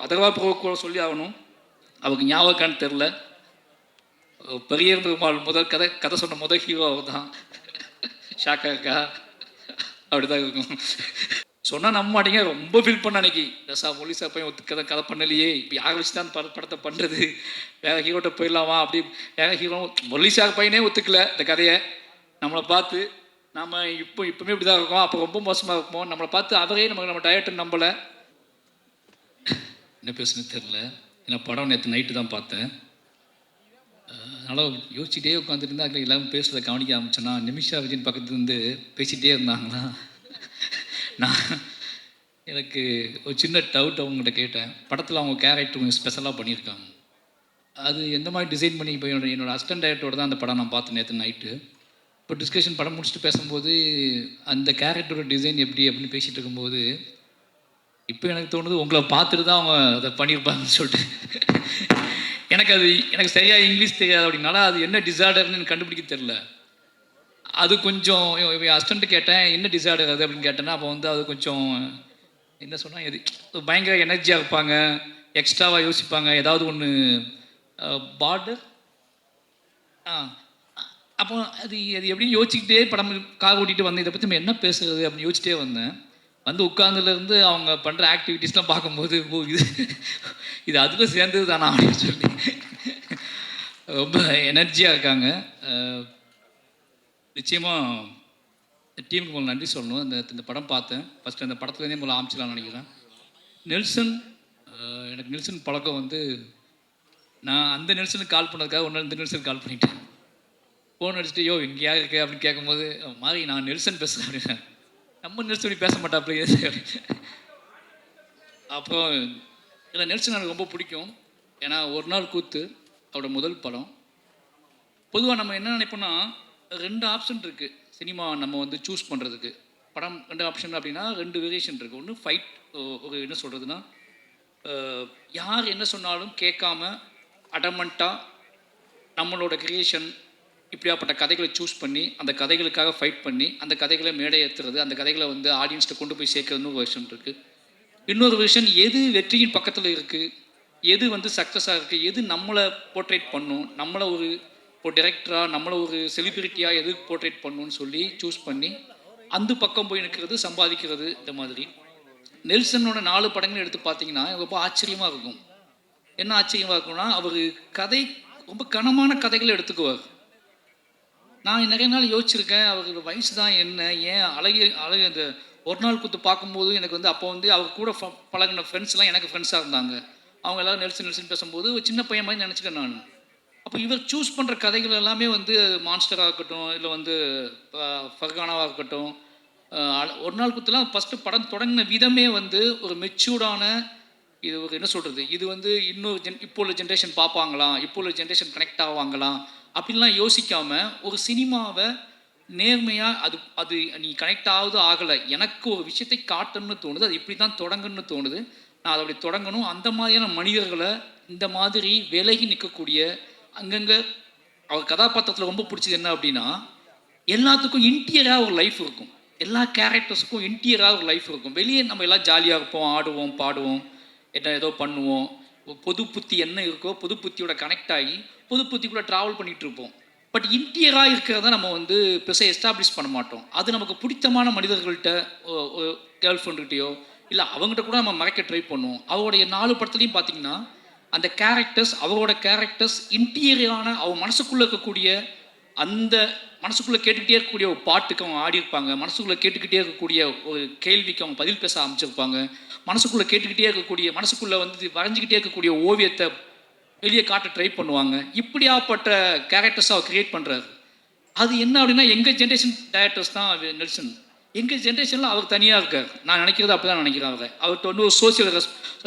அதர்வா கூட சொல்லி ஆகணும். அவருக்கு ஞாபகம்னு தெரில. பெரிய பெருமாள் முதல் கதை சொன்ன முதல் ஹீரோ அவர் தான். ஷாக்கா இருக்கா? அப்படிதான் இருக்கும். சொன்னால் நம்ப மாட்டீங்க. ரொம்ப ஃபீல் பண்ண அன்னைக்கு. தசா மொழிசா போய் கதை பண்ணலையே, இப்போ யாரை வச்சு தான் படத்தை பண்ணுறது, வேற ஹீரோட்ட போயிடலாமா அப்படி. வேற ஹீரோ மொழிசா பையனே ஒத்துக்கல இந்த கதையை. நம்மளை பார்த்து நம்ம இப்போவுமே இப்படி தான் இருக்கோம், அப்போ ரொம்ப மோசமாக இருப்போம். நம்மளை பார்த்து அவரே நம்ம டயட்டை நம்பலை. என்ன பேசுன்னு தெரில. ஏன்னா படம் நேற்று நைட்டு தான் பார்த்தேன். அதனால் யோசிச்சுட்டே உட்காந்துட்டு இருந்தால் அதில் எல்லாரும் பேசுகிறத கவனிக்க ஆரம்பிச்சேன்னா, நிமிஷா விஜயன் பக்கத்துல இருந்து பேசிகிட்டே இருந்தாங்களா. நான் எனக்கு ஒரு சின்ன டவுட் அவங்ககிட்ட கேட்டேன். படத்தில் அவங்க கேரக்டர் கொஞ்சம் ஸ்பெஷலாக பண்ணியிருக்காங்க. அது எந்த மாதிரி டிசைன் பண்ணி இப்போ என்னோடய அசிஸ்டன்ட் டைரக்டரோட தான் அந்த படம் நான் பார்த்தேன் நேற்று நைட்டு. இப்போ டிஸ்கஷன் படம் முடிச்சுட்டு பேசும்போது அந்த கேரக்டரோட டிசைன் எப்படி அப்படின்னு பேசிகிட்டு இருக்கும்போது இப்போ எனக்கு தோணுது உங்களை பார்த்துட்டு தான் அவங்க அதை பண்ணியிருப்பாங்கன்னு சொல்லிட்டு. எனக்கு சரியாக இங்கிலீஷ் தெரியாது அப்படின்னால அது என்ன டிசார்டர்னு கண்டுபிடிக்க தெரில. அது கொஞ்சம் அசிஸ்டண்ட்டு கேட்டேன் என்ன டிசார்டர் அது அப்படின்னு கேட்டேன்னா, அப்போ வந்து அது கொஞ்சம் என்ன சொன்னால் எது பயங்கர எனர்ஜியாக இருப்பாங்க, எக்ஸ்ட்ராவாக யோசிப்பாங்க, ஏதாவது ஒன்று பார்டர். அப்போ அது எப்படின்னு யோசிச்சுக்கிட்டே படம் கார் ஓட்டிகிட்டு வந்தேன். இதை பற்றி நம்ம என்ன பேசுறது அப்படின்னு யோசிச்சிட்டே வந்தேன். வந்து உட்கார்ந்துலேருந்து அவங்க பண்ணுற ஆக்டிவிட்டீஸ்லாம் பார்க்கும்போது இது அதில் சேர்ந்தது தானா அப்படின்னு சொல்லி ரொம்ப எனர்ஜியாக இருக்காங்க. நிச்சயமாக டீமுக்கு முதல்ல நன்றி சொல்லணும். இந்த படம் பார்த்தேன். ஃபஸ்ட்டு அந்த படத்துலேருந்தே முதல்ல ஆரம்பிச்சிடலாம்னு நினைக்கிறேன். நெல்சன், எனக்கு நெல்சன் பழக்கம் வந்து நான் அந்த நெல்சனுக்கு கால் பண்ணதுக்காக ஒன்று இந்த நெல்சனுக்கு கால் பண்ணிட்டேன். ஃபோன் அடிச்சுட்டு யோ இங்கே யார் இருக்கு அப்படின்னு கேட்கும்போது மாதிரி நான் நெல்சன் பேசுகிறேன் அப்படின்னா, நம்ம நெல்சன் பேச மாட்டாப்லையே அப்படின்னு. அப்போ இதில் நெல்சன் எனக்கு ரொம்ப பிடிக்கும். ஏன்னா ஒரு நாள் கூத்து அவரோட முதல் படம். பொதுவாக நம்ம என்ன நினைப்போம்னா 2 ஆப்ஷன் இருக்குது சினிமா நம்ம வந்து சூஸ் பண்ணுறதுக்கு. படம் 2 ஆப்ஷன் அப்படின்னா 2 வேரியேஷன் இருக்குது. ஒன்று ஃபைட், ஒரு என்ன சொல்கிறதுனா யார் என்ன சொன்னாலும் கேட்காம அடமெண்ட்டாக நம்மளோட கிரியேஷன் இப்படியாப்பட்ட கதைகளை சூஸ் பண்ணி அந்த கதைகளுக்காக ஃபைட் பண்ணி அந்த கதைகளை மேடை ஏற்றுறது, அந்த கதைகளை வந்து ஆடியன்ஸ்கிட்ட கொண்டு போய் சேர்க்கறதுன்னு ஒரு விஷயம் இருக்குது. இன்னொரு விஷயம் எது வெற்றியின் பக்கத்தில் இருக்குது, எது வந்து சக்ஸஸாக இருக்குது, எது நம்மளை போர்ட்ரேட் பண்ணும், நம்மளை ஒரு டைரக்டராக நம்மளை ஒரு செலிபிரிட்டியாக எது போர்ட்ரேட் பண்ணணும்னு சொல்லி சூஸ் பண்ணி அந்த பக்கம் போய் நிற்கிறது, சம்பாதிக்கிறது. இந்த மாதிரி நெல்சனோட 4 படங்கள் எடுத்து பார்த்தீங்கன்னா ரொம்ப ஆச்சரியமாக இருக்கும். என்ன ஆச்சரியமாக இருக்கும்னா அவர் கதை ரொம்ப கனமான கதைகளை எடுத்துக்குவார். நான் நிறைய நாள் யோசிச்சிருக்கேன், அவருக்கு வயசு தான் என்ன, ஏன் அழகு அந்த ஒரு நாள் கூத்து பார்க்கும்போது எனக்கு வந்து அப்போ வந்து அவர் கூட பழகின ஃப்ரெண்ட்ஸ்லாம் எனக்கு ஃப்ரெண்ட்ஸாக இருந்தாங்க. அவங்க எல்லோரும் நெல்சன் பேசும்போது சின்ன பையன் மாதிரி நினச்சிட்டேன் நான். அப்போ இவர் சூஸ் பண்ணுற கதைகள் எல்லாமே வந்து மான்ஸ்டராக இருக்கட்டும், இல்லை வந்து ஃபர்கானாவாக இருக்கட்டும், ஒரு நாள் கூத்துலாம் ஃபஸ்ட்டு படம் தொடங்கின விதமே வந்து ஒரு மெச்சூர்டான, இது ஒரு என்ன சொல்கிறது, இது வந்து இன்னொரு இப்போ உள்ள ஜென்ரேஷன் பார்ப்பாங்களா, இப்போ உள்ள ஜென்ரேஷன் கனெக்ட் ஆவாங்களா அப்படின்லாம் யோசிக்காமல் ஒரு சினிமாவை நேர்மையாக அது நீ கனெக்ட் ஆகுது ஆகலை, எனக்கு ஒரு விஷயத்தை காட்டணும்னு தோணுது, அது இப்படி தான் தொடங்கணும்னு தோணுது, நான் அதை அப்படி தொடங்கணும். அந்த மாதிரியான மனிதர்களை இந்த மாதிரி விலகி நிற்கக்கூடிய அங்கங்கே அவர் கதாபாத்திரத்தில் ரொம்ப பிடிச்சது என்ன அப்படின்னா எல்லாத்துக்கும் இன்டீரியராக ஒரு லைஃப் இருக்கும். எல்லா கேரக்டர்ஸுக்கும் இன்டீரியராக ஒரு லைஃப் இருக்கும். வெளியே நம்ம எல்லாம் ஜாலியாக இருப்போம், ஆடுவோம், பாடுவோம், என்ன ஏதோ பண்ணுவோம். பொது புத்தி என்ன இருக்கோ பொது புத்தியோட கனெக்ட் ஆகி பொது புத்திக்குள்ளே ட்ராவல் பண்ணிகிட்டு இருப்போம். பட் இன்டீரியராக இருக்கிறத நம்ம வந்து பெருசாக எஸ்டாப்ளிஷ் பண்ண மாட்டோம். அது நமக்கு பிடித்தமான மனிதர்கள்ட்ட, கேர்ள் ஃப்ரெண்டுகிட்டையோ இல்லை அவங்ககிட்ட கூட நம்ம மறைக்க ட்ரை பண்ணுவோம். அவருடைய 4 படத்துலையும் பார்த்தீங்கன்னா அந்த கேரக்டர்ஸ், அவரோட கேரக்டர்ஸ் இன்டீரியரான அவங்க மனசுக்குள்ளே இருக்கக்கூடிய, அந்த மனசுக்குள்ளே கேட்டுக்கிட்டே இருக்கக்கூடிய ஒரு பாட்டுக்கு அவங்க ஆடியிருப்பாங்க, மனசுக்குள்ளே கேட்டுக்கிட்டே இருக்கக்கூடிய ஒரு கேள்விக்கு அவங்க பதில் பேச ஆரம்பிச்சிருப்பாங்க, மனசுக்குள்ளே கேட்டுக்கிட்டே இருக்கக்கூடிய, மனசுக்குள்ளே வந்து வரைஞ்சிக்கிட்டே இருக்கக்கூடிய ஓவியத்தை வெளியே காட்ட ட்ரை பண்ணுவாங்க. இப்படியாப்பட்ட கேரக்டர்ஸ் அவர் கிரியேட் பண்ணுறாரு. அது என்ன அப்படின்னா எங்கள் ஜென்ரேஷன் டேரக்டர்ஸ் தான் நெல்சன். எங்கள் ஜென்ரேஷனில் அவர் தனியாக இருக்கார். நான் நினைக்கிறது அப்படி தான் நினைக்கிறேன். அவர்கிட்ட வந்து ஒரு சோசியல்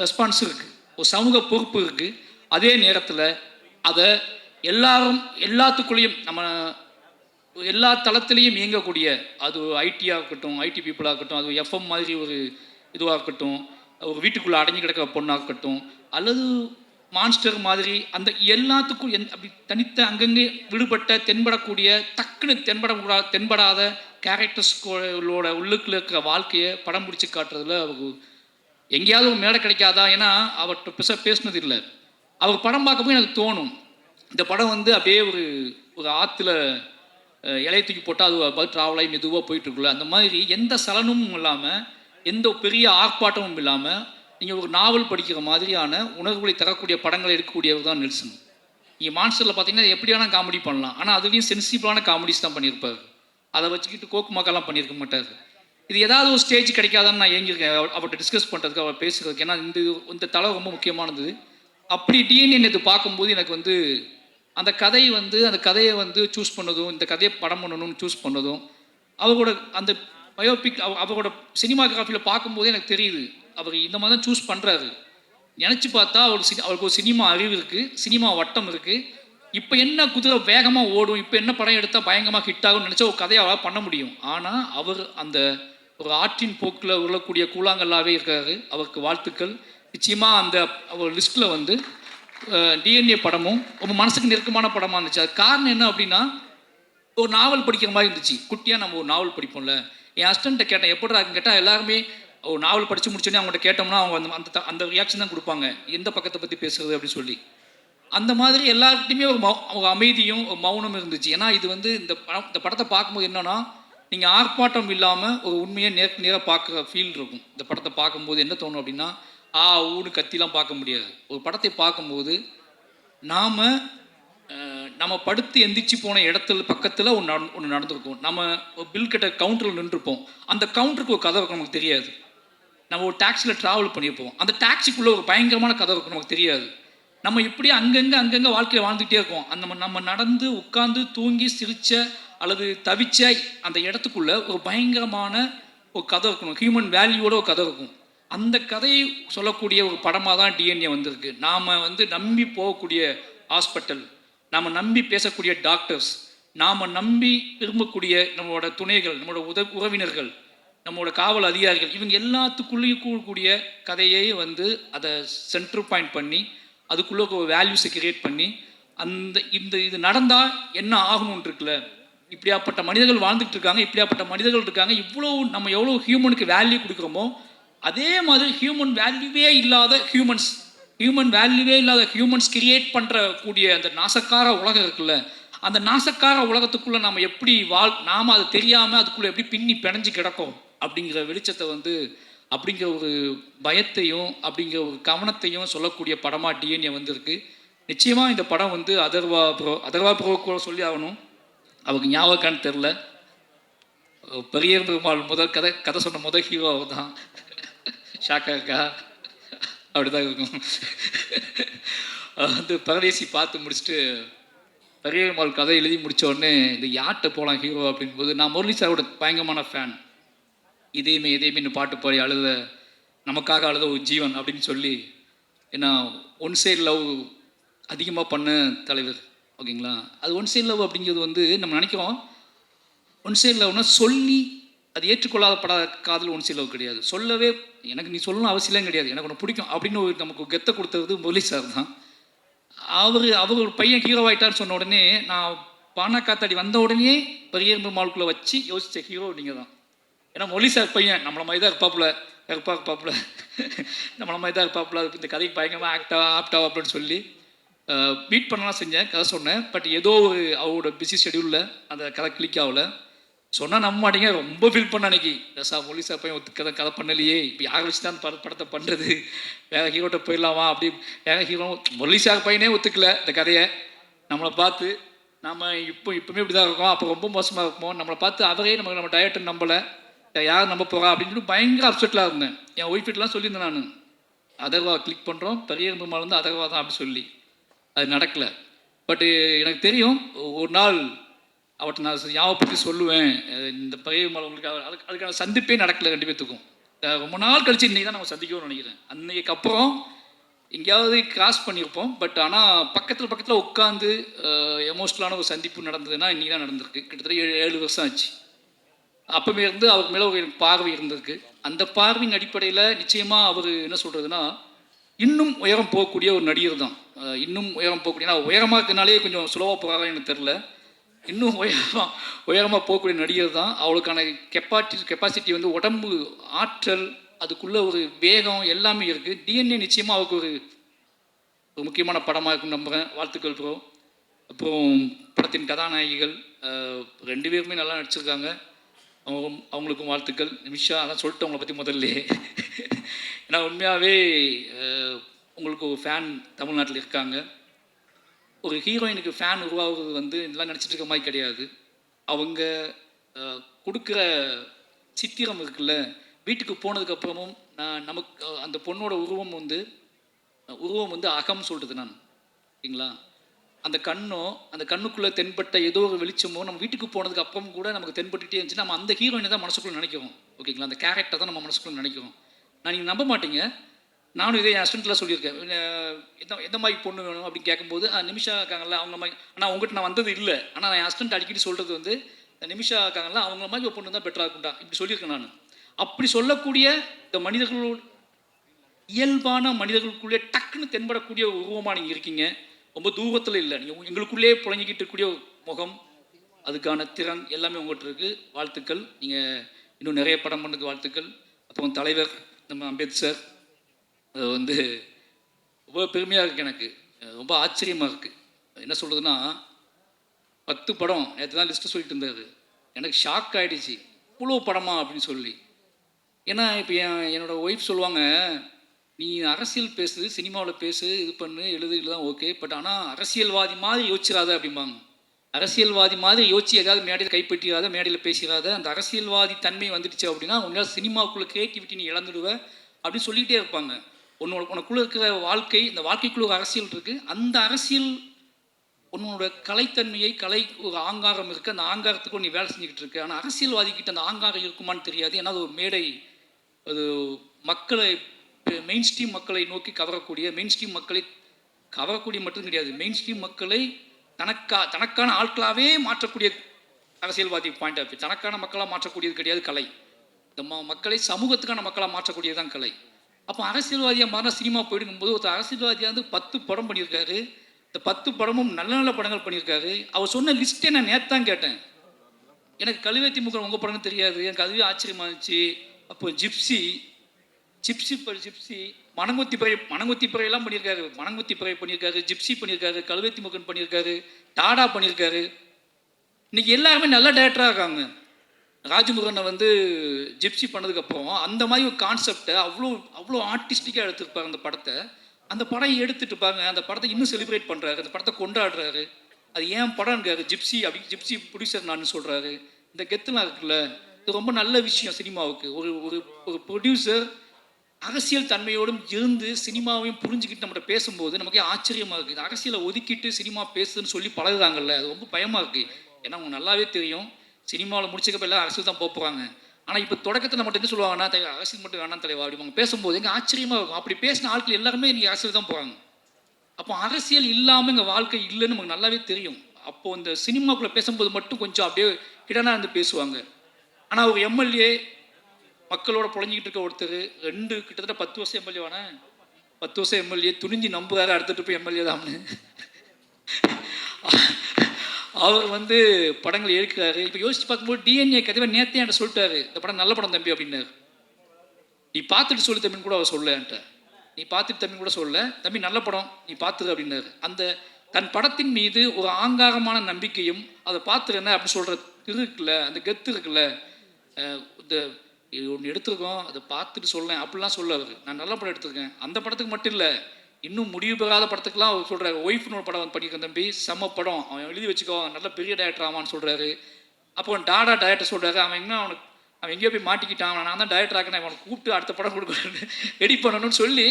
ரெஸ்பான்ஸ் இருக்குது, ஒரு சமூக பொறுப்பு இருக்குது. அதே நேரத்தில் அதை எல்லாத்துக்குள்ளேயும் நம்ம எல்லா தளத்துலேயும் இயங்கக்கூடிய, அது ஐடியாக இருக்கட்டும், ஐடி பீப்புளாக இருக்கட்டும், அது எஃப்எம் மாதிரி ஒரு இதுவாக இருக்கட்டும், ஒரு வீட்டுக்குள்ளே அடைஞ்சு கிடக்கிற பொண்ணாக இருக்கட்டும், அல்லது மான்ஸ்டர் மாதிரி அந்த எல்லாத்துக்கும் அப்படி தனித்த அங்கங்கே விடுபட்ட தென்படக்கூடிய டக்குன்னு தென்படாத கேரக்டர்ஸ்களோட உள்ளுக்குள்ள இருக்கிற வாழ்க்கையை படம் பிடிச்சி காட்டுறதுல அவங்க எங்கேயாவது ஒரு மேடை கிடைக்காதா, ஏன்னா அவர்கிட்ட பேசினது இல்லை. அவர் படம் பார்க்கும்போது எனக்கு தோணும், இந்த படம் வந்து அப்படியே ஒரு ஒரு ஆற்றுல இலையை தூக்கி போட்டால் அது பார்த்து ட்ராவல் ஆகி மெதுவாக போயிட்டுருக்குல்ல, அந்த மாதிரி எந்த சலனமும் இல்லாமல் எந்த பெரிய ஆர்ப்பாட்டமும் இல்லாமல் நீங்கள் ஒரு நாவல் படிக்கிற மாதிரியான உணர்வுகளை தரக்கூடிய படங்களை எடுக்கக்கூடியவர் தான் நெல்சன். நீங்கள் மான்ஸ்டரில் பார்த்தீங்கன்னா எப்படியான காமெடி பண்ணலாம், ஆனால் அதுலேயும் சென்சிபிளான காமெடிஸ் தான் பண்ணியிருப்பார். அதை வச்சுக்கிட்டு கோக்கு மாக்கெல்லாம் பண்ணியிருக்க மாட்டார். இது ஏதாவது ஒரு ஸ்டேஜ் கிடைக்காதான்னு நான் ஏங்கியிருக்கேன் அவர்கிட்ட டிஸ்கஸ் பண்ணுறதுக்கு, அவர் பேசுகிறதுக்கு. ஏன்னா இந்த தலை ரொம்ப முக்கியமானது. அப்படி டிஎன்ஏ இது பார்க்கும்போது எனக்கு வந்து அந்த கதையை வந்து சூஸ் பண்ணதும், இந்த கதையை படம் பண்ணணும்னு சூஸ் பண்ணதும், அவரோட அந்த பயோபிக் அவரோட சினிமாகிராஃபியில் பார்க்கும்போது எனக்கு தெரியுது அவர் இந்த மாதிரி தான் சூஸ் பண்ணுறாரு. நினச்சி பார்த்தா அவருக்கு ஒரு சினிமா அறிவு இருக்குது, சினிமா வட்டம் இருக்குது. இப்போ என்ன குதிரை வேகமாக ஓடும், இப்போ என்ன படம் எடுத்தால் பயங்கரமாக ஹிட் ஆகும்னு நினச்சா ஒரு கதையை அவரால் பண்ண முடியும். ஆனால் அவர் அந்த ஒரு ஆற்றின் போக்கில் உருளக்கூடிய கூழாங்கல்லாவே இருக்காரு. அவருக்கு வாழ்த்துக்கள். நிச்சயமாக அந்த அவர் லிஸ்ட்டில் வந்து டிஎன்ஏ படமும் ரொம்ப மனசுக்கு நெருக்கமான படமாக இருந்துச்சு. அது காரணம் என்ன அப்படின்னா, ஒரு நாவல் படிக்கிற மாதிரி இருந்துச்சு. குட்டியாக நம்ம ஒரு நாவல் படிப்போம்ல. என் ஹஸ்பண்ட்டை கேட்டேன், எப்படிறாங்க கேட்டால் எல்லாருமே ஒரு நாவல் படித்து முடிச்சோன்னே அவங்கள்ட்ட கேட்டோம்னா அவங்க அந்த அந்த ரியாக்ஷன் தான் கொடுப்பாங்க, எந்த பக்கத்தை பற்றி பேசுறது அப்படின்னு சொல்லி. அந்த மாதிரி எல்லாருக்கிட்டையுமே ஒரு அமைதியும் ஒரு மௌனம் இருந்துச்சு. ஏன்னா இது வந்து இந்த படத்தை பார்க்கும்போது என்னன்னா, நீங்கள் ஆர்ப்பாட்டம் இல்லாமல் ஒரு உண்மையை நேராக பார்க்குற ஃபீல் இருக்கும். இந்த படத்தை பார்க்கும்போது என்ன தோணும் அப்படின்னா, ஊன்னு கத்திலாம் பார்க்க முடியாது. ஒரு படத்தை பார்க்கும்போது நம்ம படுத்து எந்திரிச்சு போன இடத்துல பக்கத்தில் ஒன்று நடந்திருக்கும். நம்ம பில் கிட்ட கவுண்டரில் நின்றுருப்போம். அந்த கவுண்டருக்கு ஒரு கதை இருக்கும், நமக்கு தெரியாது. நம்ம ஒரு டாக்ஸியில் ட்ராவல் பண்ணியிருப்போம். அந்த டாக்ஸிக்குள்ளே ஒரு பயங்கரமான கதை இருக்கும், நமக்கு தெரியாது. நம்ம இப்படி அங்கங்கே வாழ்க்கையில் வாழ்ந்துகிட்டே இருக்கோம். நம்ம நடந்து உட்காந்து தூங்கி சிரிச்ச அல்லது தவிச்ச அந்த இடத்துக்குள்ள ஒரு பயங்கரமான ஒரு கதை இருக்கணும், ஹியூமன் வேல்யூவோட ஒரு கதை இருக்கும். அந்த கதையை சொல்லக்கூடிய ஒரு படமாக தான் டிஎன்ஏ வந்திருக்கு. நாம் வந்து நம்பி போகக்கூடிய ஹாஸ்பிட்டல், நாம் நம்பி பேசக்கூடிய டாக்டர்ஸ், நாம் நம்பி விரும்பக்கூடிய நம்மளோட துணைகள், நம்மளோட உறவினர்கள், நம்மளோட காவல் அதிகாரிகள், இவங்க எல்லாத்துக்குள்ளேயும் கூடக்கூடிய கதையை வந்து அதை சென்டர் பாயிண்ட் பண்ணி அதுக்குள்ளே ஒரு வேல்யூஸை கிரியேட் பண்ணி இது நடந்தால் என்ன ஆகணும்னு இருக்குல்ல, இப்படியாப்பட்ட மனிதர்கள் வாழ்ந்துட்டு இருக்காங்க, இப்படியாப்பட்ட மனிதர்கள் இருக்காங்க, நம்ம எவ்வளோ ஹியூமனுக்கு வேல்யூ கொடுக்குறோமோ அதே மாதிரி ஹியூமன் வேல்யூவே இல்லாத ஹியூமன்ஸ் கிரியேட் பண்ணுறக்கூடிய அந்த நாசக்கார உலகம் இருக்குல்ல, அந்த நாசக்கார உலகத்துக்குள்ளே நம்ம எப்படி நாம் அதை தெரியாமல் அதுக்குள்ளே எப்படி பின்னி பிணைஞ்சு கிடக்கும் அப்படிங்கிற வெளிச்சத்தை வந்து, அப்படிங்கிற ஒரு பயத்தையும் அப்படிங்கிற ஒரு கவனத்தையும் சொல்லக்கூடிய படமாக டிஎன்ஏ வந்திருக்கு. நிச்சயமாக இந்த படம் வந்து அதர்வா ப்ரோ கூட சொல்லி ஆகணும். அவருக்கு ஞாபகம்னு தெரில, பெரிய பெருமாள் கதை சொன்ன முதல் ஹீரோ அவர் தான். ஷாக்கா இருக்கா? அப்படிதான் இருக்கும். வந்து பரதேசி பார்த்து முடிச்சுட்டு பெரிய பெருமாள் கதை எழுதி முடித்த உடனே இந்த யார்கிட்ட போகலாம் ஹீரோ அப்படின்போது, நான் முரளி சாரோட பயங்கரமான ஃபேன். இதேமே பாட்டு பாடி நமக்காக அழுத ஒரு ஜீவன் அப்படின்னு சொல்லி, ஏன்னா ஒன் சைடு லவ் அதிகமாக பண்ண தலைவர், ஓகேங்களா? அது ஒன் சைடு லவ் அப்படிங்கிறது வந்து நம்ம நினைக்கிறோம் ஒன் சைடு லவ்னா சொல்லி அது ஏற்றுக்கொள்ளாத காதல் ஒன் சைடு லவ் கிடையாது. சொல்லவே எனக்கு நீ சொல்லணும் அவசியம் கிடையாது, எனக்கு ஒன்று பிடிக்கும் அப்படின்னு நமக்கு கெத்தை கொடுத்தது முரளி சார் தான். அவர் ஒரு பையன் ஹீரோ ஆகிட்டான்னு சொன்ன உடனே, நான் பானா காத்தாடி வந்த உடனே பெரிய பெருமாளுக்குள்ளே வச்சு யோசித்த ஹீரோ நீங்கள் தான். ஏன்னா முரளி சார் பையன் நம்மளை மாதிரி தான் இருப்பாப்புல நம்மளை மாதிரி தான் இருப்பாப்புல, இந்த கதைக்கு பயங்கரமாக ஆப்டாவாப்புலன்னு சொல்லி பீட் பண்ணலாம் செஞ்சேன், கதை சொன்னேன். பட் ஏதோ ஒரு அவரோட பிஸி ஷெடியூலில் அந்த கதை கிளிக் ஆகலை. சொன்னால் நம்ப மாட்டீங்க, ரொம்ப ஃபீல் பண்ண அன்னைக்கு. முரளி சார் பையன் கதை பண்ணலையே, இப்போ யாரை வச்சு தான் படத்தை பண்ணுறது, வேறு ஹீரோட்ட போயிடலாமா அப்படி. வேறு ஹீரோ முரளி சார் பையனே ஒத்துக்கல இந்த கதையை. நம்மளை பார்த்து நம்ம இப்போவுமே இப்படி தான் இருக்கோம், அப்போ ரொம்ப மோசமாக இருக்கும். நம்மளை பார்த்து அவரே நம்ம டைரக்டர் நம்பலை, யார் நம்ப போகிறா அப்படின்னு சொல்லி பயங்கர அப்செட்டில் இருந்தேன். என் ஒய்ஃப்கிட்டலாம் சொல்லியிருந்தேன் நான், அதர்வா கிளிக் பண்ணுறோம், பெரிய பெருமாள் வந்து அதர்வா தான் அப்படி சொல்லி. அது நடக்கலை. பட்டு எனக்கு தெரியும் ஒரு நாள் அவர்கிட்ட நான் ஞாபகப்படுத்தி சொல்லுவேன், இந்த பெரிய பெருமாள் உங்களுக்கு அதுக்கான சந்திப்பே நடக்கலை ரெண்டு பேர்த்துக்கும். ரொம்ப நாள் கழிச்சு இன்றைக்கி தான் நம்ம சந்திக்கணும்னு நினைக்கிறேன். அன்றைக்கு அப்புறம் எங்கேயாவது கிராஸ் பண்ணியிருப்போம். பட் ஆனால் பக்கத்தில் உட்காந்து எமோஷ்னலான ஒரு சந்திப்பு நடந்ததுன்னா இன்றைக்கி தான் நடந்திருக்கு. கிட்டத்தட்ட 7 வருஷம் ஆச்சு. அப்போவே இருந்து அவருக்கு மேலே ஒரு பார்வை இருந்திருக்கு. அந்த பார்வையின் அடிப்படையில் நிச்சயமாக அவர் என்ன சொல்கிறதுனா, இன்னும் உயரம் போகக்கூடிய ஒரு நடிகர் தான். இன்னும் உயரம் போகக்கூடிய, உயரமாக இருக்கிறனாலே கொஞ்சம் சுலவாக போகிறாங்க எனக்கு தெரில, இன்னும் உயரமாக போகக்கூடிய நடிகர் தான். அவளுக்கான கெப்பாசிட்டி வந்து உடம்பு ஆற்றல், அதுக்குள்ளே ஒரு வேகம் எல்லாமே இருக்குது. டிஎன்ஏ நிச்சயமாக அவருக்கு ஒரு ஒரு முக்கியமான படமாக இருக்குன்னு நம்புகிறேன். வாழ்த்துக்கள் ப்ரோ. அப்புறம் படத்தின் கதாநாயகிகள் 2 பேருமே நல்லா நடிச்சிருக்காங்க. அவங்களுக்கும் வாழ்த்துக்கள். நிமிஷா அதான் சொல்லிட்டு அவங்கள பற்றி முதல்லையே. ஏன்னா உண்மையாகவே உங்களுக்கு ஒரு ஃபேன் தமிழ்நாட்டில் இருக்காங்க. ஒரு ஹீரோயினுக்கு ஃபேன் உருவாகுறது வந்து இதெல்லாம் நினச்சிட்டு இருக்க மாதிரி கிடையாது. அவங்க கொடுக்குற சித்திரம் இருக்குல்ல, வீட்டுக்கு போனதுக்கப்புறமும் நமக்கு அந்த பொண்ணோட உருவம் வந்து அகம் சொல்கிறது நான், சரிங்களா? அந்த கண்ணுக்குள்ளே தென்பட்ட ஏதோ ஒரு வெளிச்சமோ நம்ம வீட்டுக்கு போனதுக்கு அப்புறம் கூட நமக்கு தென்பட்டுகிட்டே இருந்துச்சுன்னா நம்ம அந்த ஹீரோயினை தான் மனசுக்குள்ளே நினைக்கிறோம், ஓகேங்களா? அந்த கேரக்டர் தான் நம்ம மனசுக்குள்ளே நினைக்கிறோம். நீங்கள் நம்ப மாட்டீங்க, நானும் இதே என் ஹஸ்பண்ட்லாம் சொல்லியிருக்கேன். எந்த மாதிரி பொண்ணு வேணும் அப்படின்னு கேட்கும்போது நிமிஷா இருக்காங்கல்ல அவங்க மாதிரி. ஆனால் உங்கள்கிட்ட நான் வந்தது இல்லை, ஆனால் நான் என் ஹஸ்பண்ட் அடிக்கடி சொல்கிறது வந்து நிமிஷா இருக்காங்கல்ல அவங்கள மாதிரி ஒரு பொண்ணு தான் பெட்டராக இருக்கும்டா இப்படி சொல்லியிருக்கேன் நான். அப்படி சொல்லக்கூடிய இந்த மனிதர்களோட இயல்பான மனிதர்களுக்குள்ளே டக்குன்னு தென்படக்கூடிய ஒரு உருவமாக நீங்கள் இருக்கீங்க. ரொம்ப தூரத்தில் இல்லை, நீங்கள் எங்களுக்குள்ளே புழங்கிக்கிட்டு இருக்கக்கூடிய முகம், அதுக்கான திறன் எல்லாமே உங்கள்கிட்ட இருக்குது. வாழ்த்துக்கள். நீங்கள் இன்னும் நிறைய படம் பண்ணுறதுக்கு வாழ்த்துக்கள். அப்புறம் தலைவர் நம்ம அம்பேத்கர் வந்து ரொம்ப பெருமையாக இருக்குது, எனக்கு ரொம்ப ஆச்சரியமாக இருக்குது. என்ன சொல்கிறதுனா 10 படம் நேற்று தான் லிஸ்ட்டு சொல்லிட்டு இருந்தார். எனக்கு ஷாக் ஆகிடுச்சு, இவ்வளோ படமா அப்படின்னு சொல்லி. ஏன்னா இப்போ என்னோடய ஒய்ஃப் சொல்லுவாங்க, நீ அரசியல் பேசு, சினிமாவில் பேசு, இது பண்ணு, எழுது தான் ஓகே, பட் ஆனால் அரசியல்வாதி மாதிரி யோசிச்சிடாத அப்படிம்பாங்க. அரசியல்வாதி மாதிரி யோசிச்சு ஏதாவது மேடையில் கைப்பற்றிடாத, மேடையில் பேசிடாத. அந்த அரசியல்வாதி தன்மை வந்துடுச்சு அப்படின்னா உன்னால் சினிமாவுக்குள்ளே கிரியேட்டிவிட்டி நீ இழந்துடுவ அப்படின்னு சொல்லிகிட்டே இருப்பாங்க. உனக்குள்ளே இருக்கிற வாழ்க்கை, இந்த வாழ்க்கைக்குள்ள ஒரு அரசியல் இருக்குது. அந்த அரசியல் உன்னோட கலைத்தன்மையை, கலை ஒரு ஆங்காரம் இருக்குது, அந்த ஆங்காரத்துக்கு நீ வேலை செஞ்சுக்கிட்டு இருக்கு. ஆனால் அரசியல்வாதிக்கிட்ட அந்த ஆங்காரம் இருக்குமான்னு தெரியாது. ஏன்னா அது ஒரு மேடை, அது மக்களை, மெயின் ஸ்ட்ரீம் மக்களை நோக்கி கவரக்கூடிய, மெயின் ஸ்ட்ரீம் மக்களை கவரக்கூடிய மட்டும் கிடையாது, மெயின் ஸ்ட்ரீம் மக்களை தனக்கான ஆட்களாகவே மாற்றக்கூடிய அரசியல்வாதி பாயிண்ட் ஆஃப் வியூ. தனக்கான மக்களாக மாற்றக்கூடியது கிடையாது கலை. இந்த மக்களை சமூகத்துக்கான மக்களாக மாற்றக்கூடியது தான் கலை. அப்போ அரசியல்வாதியாக மாறினா சினிமா போயிடுங்கும்போது ஒருத்தர் அரசியல்வாதியாக வந்து 10 படம் பண்ணியிருக்காரு. இந்த 10 படமும் நல்ல நல்ல படங்கள் பண்ணியிருக்காரு. அவர் சொன்ன லிஸ்ட்டே நான் நேற்று தான் கேட்டேன். எனக்கு கழுவேத்தி முகம் உங்கள் படம்னு தெரியாது, எனக்கு அதுவே ஆச்சரியமாக இருந்துச்சு. அப்போ ஜிப்சி, மணங்குத்தி பிறையெல்லாம் பண்ணியிருக்காரு. மணங்குத்தி பிறை பண்ணியிருக்காரு, ஜிப்சி பண்ணியிருக்காரு, கழுவேத்தி முகன் பண்ணியிருக்காரு, டாடா பண்ணியிருக்காரு. இன்னைக்கு எல்லாருமே நல்ல டேரக்டராக இருக்காங்க. ராஜமுருகனை வந்து ஜிப்சி பண்ணதுக்கப்புறம் அந்த மாதிரி ஒரு கான்செப்டை அவ்வளோ ஆர்டிஸ்டிக்காக எடுத்துருப்பாரு அந்த படத்தை. அந்த படம் எடுத்துட்டு பாருங்க, அந்த படத்தை இன்னும் செலிப்ரேட் பண்ணுறாரு, அந்த படத்தை கொண்டாடுறாரு. அது ஏன் படம்ங்காரு, ஜிப்சி ஜிப்சி ப்ரொடியூசர் நான் சொல்கிறாரு. இந்த கெத்துலாம் இருக்குல்ல, இது ரொம்ப நல்ல விஷயம் சினிமாவுக்கு. ஒரு ஒரு ப்ரொடியூசர் அரசியல் தன்மையோடும் இருந்து சினிமாவையும் புரிஞ்சுக்கிட்டு நம்மகிட்ட பேசும்போது நமக்கே ஆச்சரியமாக இருக்குது. அரசியலை ஒதுக்கிட்டு சினிமா பேசுதுன்னு சொல்லி பழகுறாங்கல்ல, அது ரொம்ப பயமாக இருக்குது. ஏன்னா அவங்க நல்லாவே தெரியும் சினிமாவில் முடிச்சுக்கப்ப எல்லாம் அரசியல் தான் போகிறாங்க. ஆனால் இப்போ தொடக்கத்தில் நம்மகிட்ட என்ன சொல்லுவாங்கன்னா, அரசியல் மட்டும் வேணாம் தலைவா அப்படிங்க பேசும்போது எங்கள் ஆச்சரியமாக இருக்கும். அப்படி பேசின ஆட்கள் எல்லாருமே நீங்கள் அரசியல் தான் போகிறாங்க. அப்போ அரசியல் இல்லாமல் எங்கள் வாழ்க்கை இல்லைன்னு நமக்கு நல்லாவே தெரியும். அப்போது இந்த சினிமாக்குள்ளே பேசும்போது மட்டும் கொஞ்சம் அப்படியே இடனா இருந்து பேசுவாங்க. ஆனால் ஒரு எம்எல்ஏ மக்களோட புழஞ்சிக்கிட்டு இருக்க ஒருத்தர் கிட்டத்தட்ட 10 வருஷம் எம்எல்ஏ வானே, 10 வருஷம் எம்எல்ஏ துணிஞ்சு நம்புறாரு அடுத்த போய் எம்எல்ஏ தான்னு. அவர் வந்து படங்கள் எடுக்கிறாரு. இப்போ யோசிச்சு பார்க்கும்போது டிஎன்ஏ கதைவை நேற்றே என்கிட்ட சொல்லிட்டாரு, இந்த படம் நல்ல படம் தம்பி அப்படின்னாரு. நீ பார்த்துட்டு சொல்லு தம்பின்னு கூட அவர் சொல்ல என்கிட்ட. நீ பார்த்துட்டு தம்பி கூட சொல்ல, தம்பி நல்ல படம் நீ பார்த்துரு அப்படின்னாரு. அந்த தன் படத்தின் மீது ஒரு ஆங்காரமான நம்பிக்கையும் அதை பார்த்துருஎன்ன அப்படின்னு சொல்கிற இருக்குல்ல, அந்த கெத்து இருக்குல்ல, இந்த ஒன்று எடுத்துருக்கோம் அதை பார்த்துட்டு சொல்லேன் அப்படிலாம் சொல்ல அவர். நான் நல்ல படம் எடுத்துருக்கேன், அந்த படத்துக்கு மட்டும் இல்லை இன்னும் முடிவு பெறாத படத்துக்குலாம் அவர் சொல்கிறாரு. ஒய்ஃப்னு ஒரு படம் வந்து பண்ணியிருக்கேன் தம்பி, செம்ம படம், அவன் எழுதி வச்சுக்கோ, நல்ல பெரிய டேரக்டர் ஆமான்னு சொல்கிறாரு. அப்போ டாடா டேரக்டர் சொல்கிறாரு, அவன் எங்கேயோ போய் மாட்டிக்கிட்டான், நான் தான் டேரக்டர் ஆக்கினேன், அவனை கூப்பிட்டு அடுத்த படம் கொடுக்கணும் ரெடி பண்ணணும்னு சொல்லி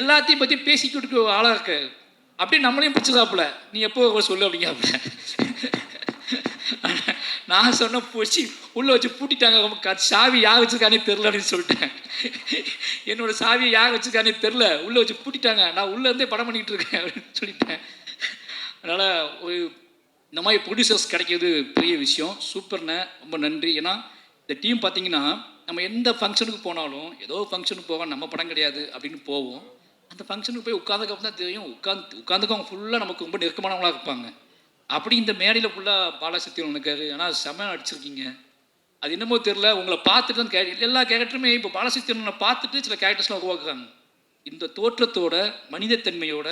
எல்லாத்தையும் பற்றி பேசிக்கிட்டு ஆளாக இருக்க. அப்படியே நம்மளையும் பிடிச்சதாப்புல, நீ எப்போ சொல்லு அப்படிங்க. நான் சொன்ன போச்சு உள்ளே வச்சு பூட்டிட்டாங்க, சாவி யார் வச்சுருக்கானே தெரில அப்படின்னு சொல்லிட்டேன். என்னோடய சாவியை யார் வச்சுருக்கானே தெரில, உள்ளே வச்சு பூட்டிட்டாங்க, நான் உள்ளேருந்தே படம் பண்ணிக்கிட்டு இருக்கேன் அப்படின்னு சொல்லிட்டேன். அதனால் ஒரு இந்த மாதிரி ப்ரொடியூசர்ஸ் கிடைக்கிறது பெரிய விஷயம். சூப்பர்ண்ணே, ரொம்ப நன்றி. ஏன்னா இந்த டீம் பார்த்தீங்கன்னா நம்ம எந்த ஃபங்க்ஷனுக்கு போனாலும் ஏதோ ஃபங்க்ஷனுக்கு போவோம், நம்ம படம் கிடையாது அப்படின்னு போவோம். அந்த ஃபங்க்ஷனுக்கு போய் உட்காந்துக்கப்புறம் தான் தெரியும், உட்காந்துக்கவங்க ஃபுல்லாக நமக்கு ரொம்ப நெருக்கமானவங்களாக இருப்பாங்க. அப்படி இந்த மேடையில் ஃபுல்லாக பாலாசக்திவன் இருக்காரு. ஆனால் செம்ம அடிச்சிருக்கீங்க, அது என்னமோ தெரியல, உங்களை பார்த்துட்டு தான் எல்லா கேரக்டருமே இப்போ பாலசக்தியனை பார்த்துட்டு சில கேரக்டர்ஸ்லாம் உருவாக்குறாங்க. இந்த தோற்றத்தோட மனிதத்தன்மையோட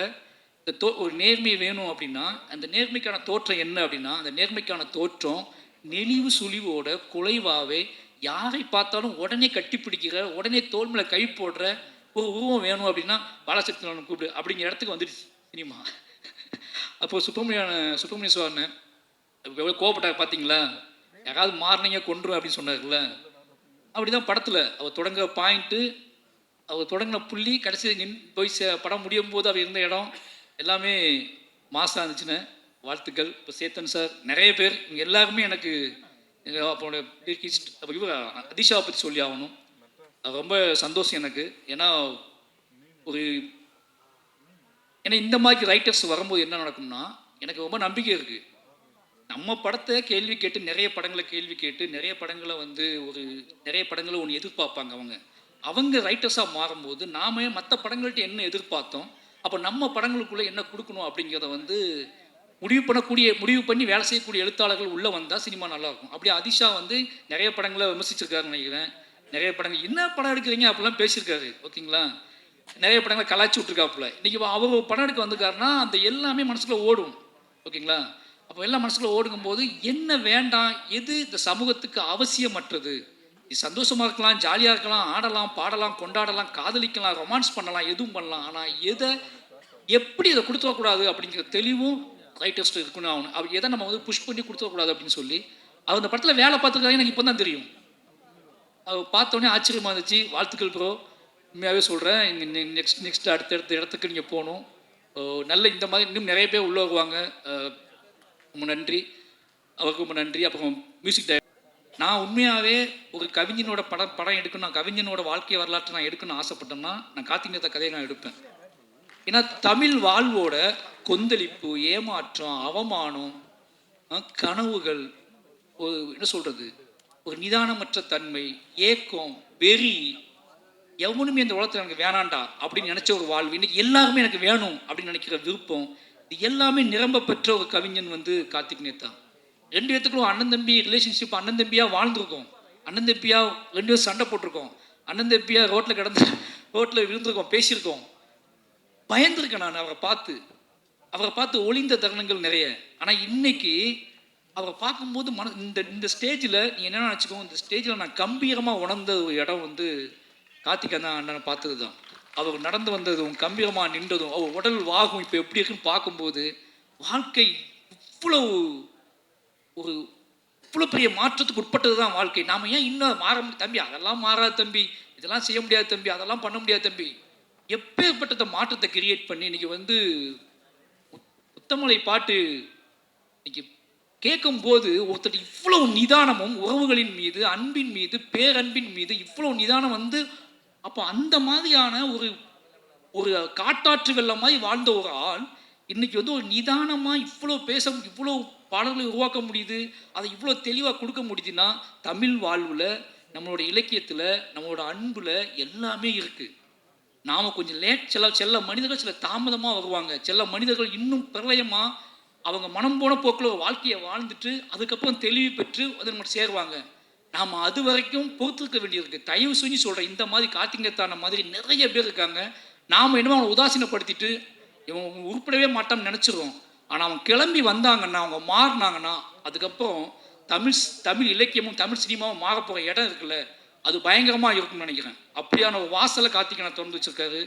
ஒரு நேர்மை வேணும் அப்படின்னா அந்த நேர்மைக்கான தோற்றம் என்ன அப்படின்னா அந்த நேர்மைக்கான தோற்றம் நெளிவு சுழிவோட குலைவாவே யாரை பார்த்தாலும் உடனே கட்டிப்பிடிக்கிற உடனே தோல் மேலே கை போடுற ஒரு உருவம் வேணும் அப்படின்னா பாலசக்தியனை கூப்பிடு அப்படிங்கிற இடத்துக்கு வந்துடுச்சு சினிமா. அப்போது சுப்பிரமணிய சிவான்னு எவ்வளோ கோவப்பட்டாங்க பார்த்தீங்களா, யாராவது மாறினீங்க கொன்றும் அப்படின்னு சொன்னார்ல, அப்படிதான் படத்தில் அவர் தொடங்குற பாயிண்ட்டு, அவர் தொடங்கின புள்ளி, கடைசி போய் படம் முடியும் போது அவர் இருந்த இடம் எல்லாமே மாசாக இருந்துச்சுன்னு வாழ்த்துக்கள். இப்போ சேத்தன் சார், நிறைய பேர் இங்கே எல்லாருமே எனக்கு அப்போட இவர் அதிஷாவை பற்றி சொல்லி ஆகணும். அது ரொம்ப சந்தோஷம் எனக்கு. ஏன்னா இந்த மாதிரி ரைட்டர்ஸ் வரும்போது என்ன நடக்கும்னா எனக்கு ரொம்ப நம்பிக்கை இருக்குது. நம்ம படத்தை கேள்வி கேட்டு நிறைய படங்களை கேள்வி கேட்டு நிறைய படங்களை நிறைய படங்களை ஒன்று எதிர்பார்ப்பாங்க. அவங்க ரைட்டர்ஸாக மாறும்போது நாம மற்ற படங்கள்கிட்ட என்ன எதிர்பார்த்தோம், அப்போ நம்ம படங்களுக்குள்ளே என்ன கொடுக்கணும் அப்படிங்கிறத முடிவு பண்ணி வேலை செய்யக்கூடிய எழுத்தாளர்கள் உள்ளே வந்தால் சினிமா நல்லாயிருக்கும். அப்படி அதிஷா நிறைய படங்களை விமர்சிச்சிருக்காருன்னு நினைக்கிறேன். நிறைய படங்கள் என்ன படம் எடுக்கிறீங்க அப்படிலாம் பேசியிருக்காரு. ஓகேங்களா, நிறைய படங்களை கலாய்ச்சி விட்ருக்காப்புல. இன்றைக்கி அவர் படம் எடுக்க வந்திருக்காருன்னா அந்த எல்லாமே மனசுக்குள்ள ஓடும். ஓகேங்களா, அப்போ எல்லாம் மனசுக்குள்ள ஓடுங்கும்போது என்ன வேண்டாம், எது இந்த சமூகத்துக்கு அவசியமற்றது, சந்தோஷமாக இருக்கலாம், ஜாலியாக இருக்கலாம், ஆடலாம், பாடலாம், கொண்டாடலாம், காதலிக்கலாம், ரொமான்ஸ் பண்ணலாம், எதுவும் பண்ணலாம், ஆனால் எப்படி இதை கொடுத்துடக்கூடாது அப்படிங்கிற தெளிவும் ரைட்டர்ஸ்ட் இருக்குன்னு ஆகணும். அவர் எதை நம்ம புஷ் பண்ணி கொடுத்துடக்கூடாது அப்படின்னு சொல்லி அவர் அந்த படத்தில் வேலை பார்த்துருக்காங்க. எனக்கு இப்போ தான் தெரியும். அவர் பார்த்தோன்னே ஆச்சரியமாக இருந்துச்சு. வாழ்த்துக்கள் ப்ரோ, உண்மையாகவே சொல்கிறேன். நெக்ஸ்ட் அடுத்த இடத்துக்கு நீங்கள் போகணும். நல்ல இந்த மாதிரி இன்னும் நிறைய பேர் உள்ளே வருவாங்க. ரொம்ப நன்றி, அவருக்கு ரொம்ப நன்றி. அப்புறம் மியூசிக் டைரக்டர், நான் உண்மையாகவே ஒரு கவிஞனோட படம் எடுக்கணும், நான் கவிஞனோட வாழ்க்கை வரலாற்றை நான் எடுக்கணும்னு ஆசைப்பட்டேன்னா நான் கார்த்திக் நேத்தா கதையை நான் எடுப்பேன். ஏன்னா தமிழ் வாழ்வோட கொந்தளிப்பு, ஏமாற்றம், அவமானம், கனவுகள், என்ன சொல்கிறது, ஒரு நிதானமற்ற தன்மை, ஏக்கம், வெறி, எவனுமே இந்த உலகத்தில் எனக்கு வேணாண்டா அப்படின்னு நினச்ச ஒரு வாழ்வு, இன்னைக்கு எல்லாருமே எனக்கு வேணும் அப்படின்னு நினைக்கிற விருப்பம், இது எல்லாமே நிரம்ப பெற்ற ஒரு கவிஞன் கார்த்திக் நேத்தா. ரெண்டு பேத்துக்கும் அண்ணன் தம்பி ரிலேஷன்ஷிப், அண்ணன் தம்பியாக வாழ்ந்துருக்கோம், அண்ணன் தம்பியாக ரெண்டு பேரும் சண்டை போட்டிருக்கோம், அண்ணன் தம்பியாக ரோட்டில் விழுந்திருக்கோம், பேசியிருக்கோம், பயந்துருக்கேன் நான் அவரை பார்த்து ஒளிந்த தருணங்கள் நிறைய. ஆனால் இன்னைக்கு அவரை பார்க்கும்போது இந்த ஸ்டேஜில் நீ என்ன நினச்சிக்கோ, இந்த ஸ்டேஜில் நான் கம்பீரமாக உணர்ந்த ஒரு இடம் கார்த்திக் அண்ணனை பார்த்தது தான். அவர் நடந்து வந்ததும் கம்பீரமாக நின்றதும் அவர் உடல் வாகும் இப்போ எப்படி இருக்குன்னு பார்க்கும்போது வாழ்க்கை இவ்வளோ பெரிய மாற்றத்துக்கு உட்பட்டது தான் வாழ்க்கை. நாம் ஏன் இன்னும் தம்பி அதெல்லாம் மாறாது தம்பி, இதெல்லாம் செய்ய முடியாது தம்பி, அதெல்லாம் பண்ண முடியாது தம்பி, எப்பேற்பட்ட மாற்றத்தை கிரியேட் பண்ணி இன்னைக்கு முத்தமலை பாட்டு இன்னைக்கு கேட்கும்போது ஒருத்தர் இவ்வளவு நிதானமும் உறவுகளின் மீது, அன்பின் மீது, பேரன்பின் மீது இவ்வளவு நிதானம் அப்போ அந்த மாதிரியான ஒரு காட்டாற்று வெள்ளம் மாதிரி வாழ்ந்த ஒரு ஆள் இன்னைக்கு ஒரு நிதானமாக இவ்வளோ பாடல்களை உருவாக்க முடியுது, அதை இவ்வளோ தெளிவாக கொடுக்க முடியுதுன்னா தமிழ் வாழ்வில், நம்மளோட இலக்கியத்தில், நம்மளோட அன்பில் எல்லாமே இருக்குது. நாம் கொஞ்சம் சில மனிதர்கள் சில தாமதமாக வருவாங்க, சில மனிதர்கள் இன்னும் பிரளயமாக அவங்க மனம் போன போக்கில் ஒரு வாழ்க்கையை வாழ்ந்துட்டு அதுக்கப்புறம் தெளிவு பெற்று நம்ம சேருவாங்க. நாம் அது வரைக்கும் பொறுத்திருக்க வேண்டியிருக்கு. தயவு செஞ்சு சொல்கிறேன், இந்த மாதிரி கார்த்திக் நேத்தான மாதிரி நிறைய பேர் இருக்காங்க. நாம் என்னமோ அவனை உதாசீனப்படுத்திட்டு இவன் உருப்படவே மாட்டான்னு நினச்சிடுவோம். ஆனால் அவங்க கிளம்பி வந்தாங்கன்னா, அவங்க மாறினாங்கன்னா அதுக்கப்புறம் தமிழ் இலக்கியமும் தமிழ் சினிமாவும் மாற போகிற இடம் இருக்குல்ல, அது பயங்கரமாக இருக்கும்னு நினைக்கிறேன். அப்படியான ஒரு வாசலை கார்த்திகனை திறந்து வச்சுருக்காரு.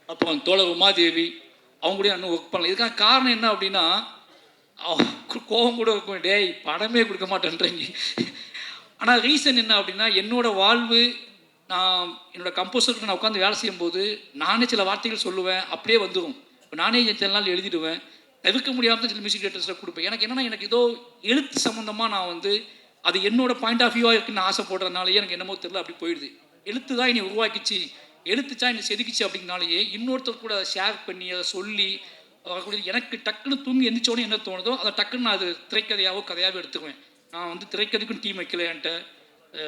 அப்புறம் தோழர் உமாதேவி அவங்க கூட இன்னும் ஒர்க் பண்ணல. இதுக்கான காரணம் என்ன அப்படின்னா, கோபம் கூட இருக்கும், டேய் படமே கொடுக்க மாட்டேன்றீங்க. ஆனால் ரீசன் என்ன அப்படின்னா, என்னோடய வாழ்வு, நான் என்னோடய கம்போசருக்கு நான் உட்காந்து வேலை செய்யும்போது நானே சில வார்த்தைகள் சொல்லுவேன், அப்படியே வந்துடும். இப்போ நானே சில நாள் எழுதிடுவேன், தவிர்க்க முடியாமல் சில மியூசிக் டேரக்டர்ஸில் கொடுப்பேன். எனக்கு ஏதோ எழுத்து சம்மந்தமாக நான் அது என்னோட பாயிண்ட் ஆஃப் வியூவாக இருக்குன்னு ஆசைப்படுறதுனாலேயே எனக்கு என்னமோ தெரியல, அப்படி போயிடுது. எழுத்து தான் என்னை உருவாக்கிச்சு, எழுத்துச்சா என்னை செதுக்கிச்சு அப்படின்னாலேயே இன்னொருத்தர் கூட அதை ஷேர் பண்ணி அதை சொல்லி எனக்கு டக்குன்னு தூங்கி எந்திரிச்சோடனே என்ன தோணுதோ அதை டக்குன்னு நான் அது திரைக்கதையாவோ கதையாகவோ எடுத்துக்குவேன். நான் திரைக்கதைக்கும் டீம் வைக்கல, என்கிட்ட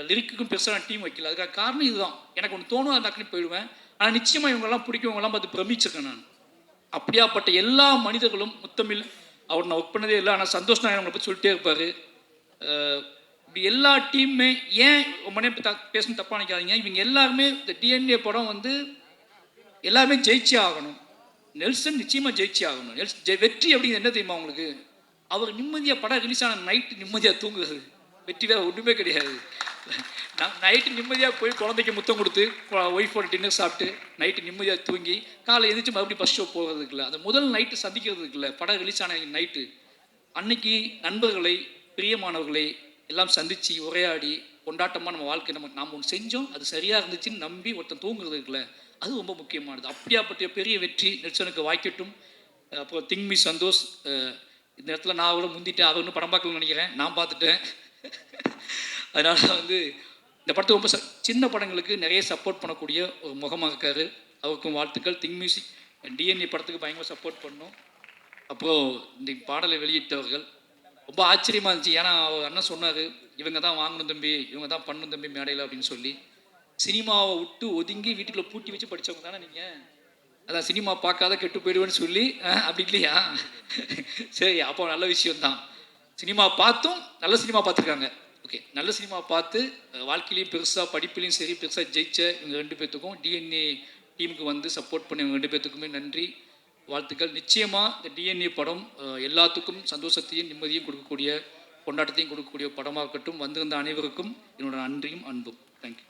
லிரிக்குக்கும் பெருசாக நான் டீம் வைக்கல. அதுக்காக காரணம் இதுதான். எனக்கு ஒன்று தோணும், அதை டக்குன்னு போயிடுவேன். ஆனால் நிச்சயமாக இவங்கெல்லாம் பிடிக்கவங்கெல்லாம் பார்த்து பிரமிச்சிருக்கேன் நான். அப்படியாப்பட்ட எல்லா மனிதர்களும் முத்தமிழ் அவர் நான் ஒர்க் பண்ணதே இல்லை. ஆனால் சந்தோஷ் நாயன் அவங்களை பற்றி சொல்லிட்டே இருப்பார். இப்படி எல்லா டீமுமே ஏன் ரொம்ப நேரம் பேசணும் தப்பாக நினைக்காதீங்க. இவங்க எல்லாருமே இந்த டிஎன்ஏ படம் வந்து எல்லாருமே ஜெயிச்சே ஆகணும். நெல்சன் நிச்சயமாக ஜெயிச்சே ஆகணும். வெற்றி அப்படிங்கிறது என்ன தெரியுமா உங்களுக்கு? அவர் நிம்மதியாக படம் ரிலீஸ் ஆன நைட்டு நிம்மதியாக தூங்குறது. வெற்றி வேறு ஒன்றுமே கிடையாது. நைட்டு நிம்மதியாக போய் குழந்தைக்கு முத்தம் கொடுத்து ஒய்ஃபோட டின்னர் சாப்பிட்டு நைட்டு நிம்மதியாக தூங்கி காலை எழுந்திரிச்சு மறுபடியும் ஃபஸ்ட் ஷோ போகிறதுக்கு இல்லை, அந்த முதல் நைட்டு சந்திக்கிறதுக்கு இல்லை, படம் ரிலீஸ் ஆன நைட்டு அன்னைக்கு நண்பர்களை பிரியமானவர்களை எல்லாம் சந்தித்து உரையாடி கொண்டாட்டமாக நம்ம வாழ்க்கை நாம் ஒன்று செஞ்சோம், அது சரியாக இருந்துச்சுன்னு நம்பி ஒருத்தன் தூங்குறதுக்குல அது ரொம்ப முக்கியமானது. அப்படியாப்பட்ட பெரிய வெற்றி நெல்சனுக்கு வாய்க்கட்டும். அப்புறம் திங்மி சந்தோஷ், இந்த இடத்துல நான் அவ்வளோ முந்திட்டேன், அவர் ஒன்றும் படம் பார்க்கணும்னு நினைக்கிறேன், நான் பார்த்துட்டேன். அதனால் வந்து இந்த படத்தை ரொம்ப சின்ன படங்களுக்கு நிறைய சப்போர்ட் பண்ணக்கூடிய ஒரு முகமாக இருக்கார். அவருக்கும் வாழ்த்துக்கள். திங் மியூசிக் டிஎன்ஏ படத்துக்கு பயங்கர சப்போர்ட் பண்ணோம். அப்புறம் இந்த பாடலை வெளியிட்டவர்கள் ரொம்ப ஆச்சரியமாக இருந்துச்சு. ஏன்னா அவர் அண்ணன் சொன்னார், இவங்க தான் வாங்கணும் தம்பி, இவங்க தான் பண்ணணும் தம்பி மேடையில் அப்படின்னு சொல்லி. சினிமாவை விட்டு ஒதுங்கி வீட்டுக்குள்ளே பூட்டி வச்சு படித்தவங்க தானே நீங்கள்? அதான் சினிமா பார்க்காத கெட்டு போயிடுவேன்னு சொல்லி அப்படி இல்லையா? சரி, அப்போ நல்ல விஷயம்தான். சினிமா பார்த்தும் நல்ல சினிமா பார்த்துருக்காங்க. ஓகே, நல்ல சினிமா பார்த்து வாழ்க்கையிலையும் பெருசாக படிப்புலையும் சரி பெருசாக ஜெயிச்ச இவங்க 2 பேர்த்துக்கும் டிஎன்ஏ டீமுக்கு வந்து சப்போர்ட் பண்ண இவங்க 2 பேர்த்துக்குமே நன்றி, வாழ்த்துக்கள். நிச்சயமாக இந்த டிஎன்ஏ படம் எல்லாத்துக்கும் சந்தோஷத்தையும் நிம்மதியும் கொடுக்கக்கூடிய கொண்டாட்டத்தையும் கொடுக்கக்கூடிய படமாக இருக்கட்டும். வந்திருந்த அனைவருக்கும் என்னோட நன்றியும் அன்பும். தேங்க்யூ.